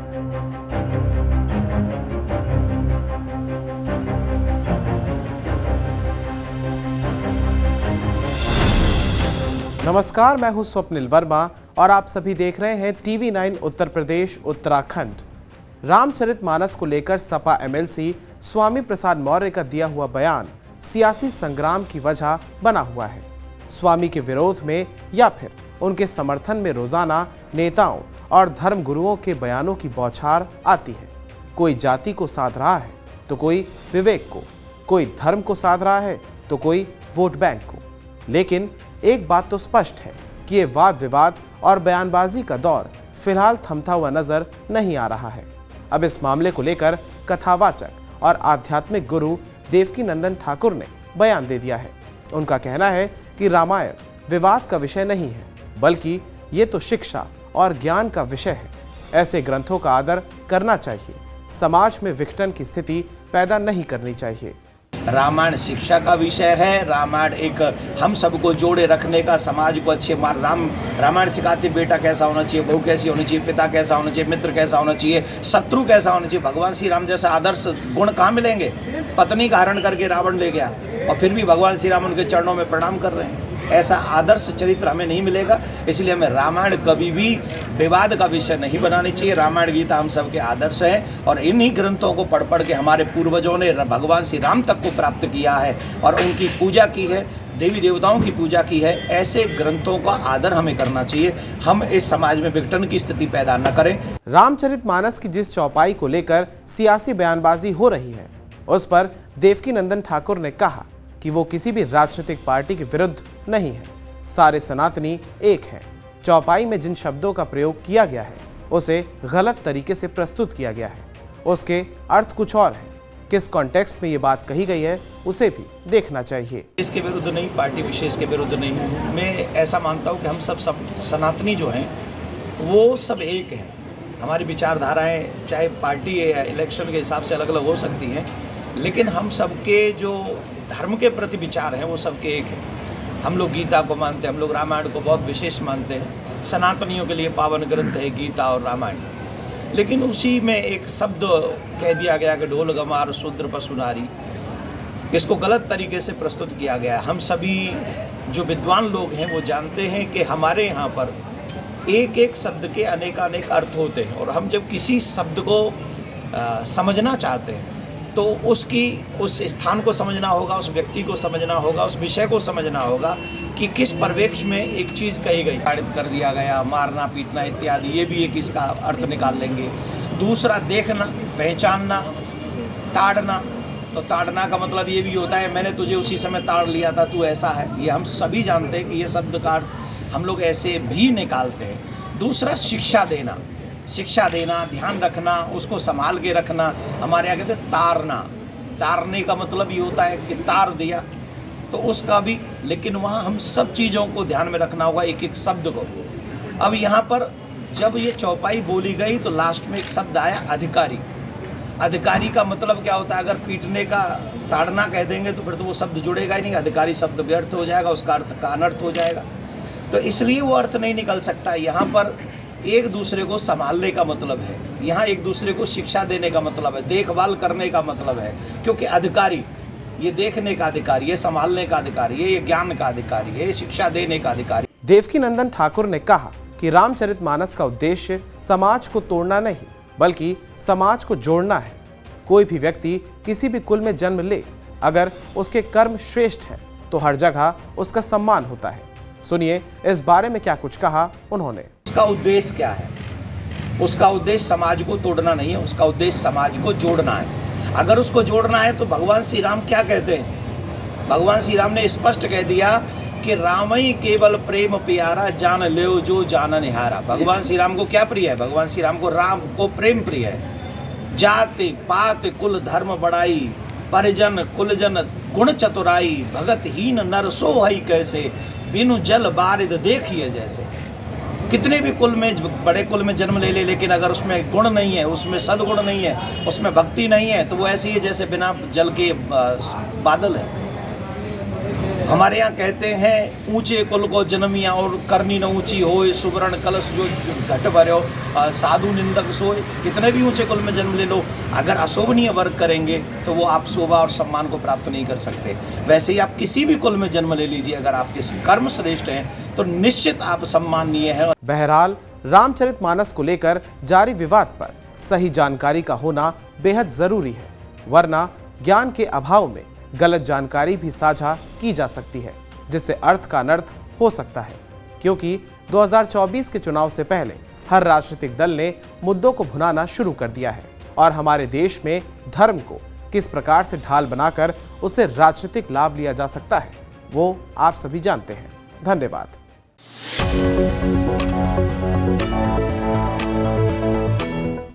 नमस्कार, मैं हूं स्वप्निल वर्मा और आप सभी देख रहे हैं TV9 उत्तर प्रदेश उत्तराखंड। रामचरितमानस को लेकर सपा एमएलसी स्वामी प्रसाद मौर्य का दिया हुआ बयान सियासी संग्राम की वजह बना हुआ है। स्वामी के विरोध में या फिर उनके समर्थन में रोजाना नेताओं और धर्म गुरुओं के बयानों की बौछार आती है। कोई जाति को साध रहा है तो कोई विवेक को, कोई धर्म को साध रहा है तो कोई वोट बैंक को। लेकिन एक बात तो स्पष्ट है कि ये वाद विवाद और बयानबाजी का दौर फिलहाल थमता हुआ नजर नहीं आ रहा है। अब इस मामले को लेकर कथावाचक और आध्यात्मिक गुरु देवकीनंदन ठाकुर ने बयान दे दिया है। उनका कहना है कि रामायण विवाद का विषय नहीं है, बल्कि ये तो शिक्षा और ज्ञान का विषय है। ऐसे ग्रंथों का आदर करना चाहिए। समाज में विघटन की स्थिति पैदा नहीं करनी चाहिए। रामायण शिक्षा का विषय है। रामायण एक हम सबको जोड़े रखने का, समाज को अच्छे रामायण सिखाती बेटा कैसा होना चाहिए, बहू कैसी होनी चाहिए, पिता कैसा होना चाहिए, मित्र कैसा होना चाहिए, शत्रु कैसा होना चाहिए। भगवान श्री राम जैसा आदर्श गुण कहाँ मिलेंगे? पत्नी का हरण करके रावण ले गया और फिर भी भगवान श्री राम उनके चरणों में प्रणाम कर रहे हैं। ऐसा आदर्श चरित्र हमें नहीं मिलेगा। इसलिए हमें रामायण कभी भी विवाद का विषय नहीं बनानी चाहिए। रामायण गीता हम सबके आदर्श हैं और इन्हीं ग्रंथों को पढ़ के हमारे पूर्वजों ने भगवान श्री राम तक को प्राप्त किया है और उनकी पूजा की है, देवी देवताओं की पूजा की है। ऐसे ग्रंथों का आदर हमें करना चाहिए। हम इस समाज में विघटन की स्थिति पैदा न करें। रामचरितमानस की जिस चौपाई को लेकर सियासी बयानबाजी हो रही है, उस पर देवकीनंदन ठाकुर ने कहा कि वो किसी भी राजनीतिक पार्टी के विरुद्ध नहीं है। सारे सनातनी एक हैं। चौपाई में जिन शब्दों का प्रयोग किया गया है उसे गलत तरीके से प्रस्तुत किया गया है। उसके अर्थ कुछ और है। किस कॉन्टेक्स्ट में ये बात कही गई है उसे भी देखना चाहिए। इसके विरुद्ध नहीं, पार्टी विशेष के विरुद्ध नहीं। मैं ऐसा मानता हूँ कि हम सब सनातनी जो हैं वो सब एक हैं। हमारी विचारधाराएं चाहे पार्टी या इलेक्शन के हिसाब से अलग अलग हो सकती हैं, लेकिन हम सबके जो धर्म के प्रति विचार हैं वो सबके एक है। हम लोग गीता को मानते हैं, हम लोग रामायण को बहुत विशेष मानते हैं। सनातनियों के लिए पावन ग्रंथ है गीता और रामायण। लेकिन उसी में एक शब्द कह दिया गया कि ढोल गमार शूद्र पशु नारी। इसको गलत तरीके से प्रस्तुत किया गया। हम सभी जो विद्वान लोग हैं वो जानते हैं कि हमारे यहाँ पर एक एक शब्द के अनेकानेक अर्थ होते हैं और हम जब किसी शब्द को समझना चाहते हैं तो उस स्थान को समझना होगा, उस व्यक्ति को समझना होगा, उस विषय को समझना होगा कि किस परिवेक्ष में एक चीज़ कही गई। ताड़ित कर दिया गया, मारना पीटना इत्यादि, ये भी एक इसका अर्थ निकाल लेंगे। दूसरा देखना, पहचानना, ताड़ना। तो ताड़ना का मतलब ये भी होता है मैंने तुझे उसी समय ताड़ लिया था, तू ऐसा है। ये हम सभी जानते हैं कि ये शब्द का अर्थ हम लोग ऐसे भी निकालते हैं। दूसरा शिक्षा देना, शिक्षा देना, ध्यान रखना, उसको संभाल के रखना। हमारे यहाँ कहते हैं तारना। तारने का मतलब ये होता है कि तार दिया, तो उसका भी। लेकिन वहाँ हम सब चीज़ों को ध्यान में रखना होगा, एक एक शब्द को। अब यहाँ पर जब ये चौपाई बोली गई तो लास्ट में एक शब्द आया अधिकारी। अधिकारी का मतलब क्या होता है? अगर पीटने का ताड़ना कह देंगे तो फिर तो वो शब्द जुड़ेगा ही नहीं। अधिकारी शब्द व्यर्थ हो जाएगा, उसका अर्थ का अनर्थ हो जाएगा। तो इसलिए वो अर्थ नहीं निकल सकता। यहाँ पर एक दूसरे को संभालने का मतलब है, यहाँ एक दूसरे को शिक्षा देने का मतलब है, देखभाल करने का मतलब है। क्योंकि अधिकारी ये देखने का अधिकारी, ये संभालने का अधिकारी, ये ज्ञान का अधिकारी, ये शिक्षा देने का अधिकारी। देवकीनंदन ठाकुर ने कहा कि रामचरितमानस का उद्देश्य समाज को तोड़ना नहीं, बल्कि समाज को जोड़ना है। कोई भी व्यक्ति किसी भी कुल में जन्म ले, अगर उसके कर्म श्रेष्ठ हैं तो हर जगह उसका सम्मान होता है। सुनिए इस बारे में क्या कुछ कहा उन्होंने। उसका उद्देश्य क्या है? उसका उद्देश्य समाज को तोड़ना नहीं है, उसका उद्देश्य समाज को जोड़ना है। अगर उसको जोड़ना है तो भगवान श्री राम क्या कहते हैं? भगवान श्री राम ने स्पष्ट कह दिया कि रामई केवल प्रेम प्यारा, जान ले जो जान निहारा। भगवान श्री राम को क्या प्रिय है? भगवान श्री राम को प्रेम प्रिय है। जाति पात कुल धर्म बड़ाई, परिजन कुलजन गुण चतुराई, भगत हीन नर सो हई कैसे, बिनु जल बारिद देखिए जैसे। कितने भी कुल में, बड़े कुल में जन्म ले लेकिन अगर उसमें गुण नहीं है, उसमें सद्गुण नहीं है, उसमें भक्ति नहीं है, तो वो ऐसी है जैसे बिना जल के बादल है। हमारे यहाँ कहते हैं ऊंचे कुल को जन्मिया और करनी न ऊंची होए, सुवर्ण कलश जो घट भरो, साधु निंदक सोए। कितने भी ऊंचे कुल में जन्म ले लो, अगर अशोभनीय वर्ग करेंगे तो वो आप शोभा और सम्मान को प्राप्त नहीं कर सकते। वैसे ही आप किसी भी कुल में जन्म ले लीजिए, अगर आपके कर्म श्रेष्ठ हैं तो निश्चित आप सम्माननीय हैं। बहरहाल रामचरितमानस को लेकर जारी विवाद पर सही जानकारी का होना बेहद जरूरी है, वरना ज्ञान के अभाव में गलत जानकारी भी साझा की जा सकती है, जिससे अर्थ का अनर्थ हो सकता है। क्योंकि 2024 के चुनाव से पहले हर राजनीतिक दल ने मुद्दों को भुनाना शुरू कर दिया है और हमारे देश में धर्म को किस प्रकार से ढाल बनाकर उसे राजनीतिक लाभ लिया जा सकता है, वो आप सभी जानते हैं। धन्यवाद।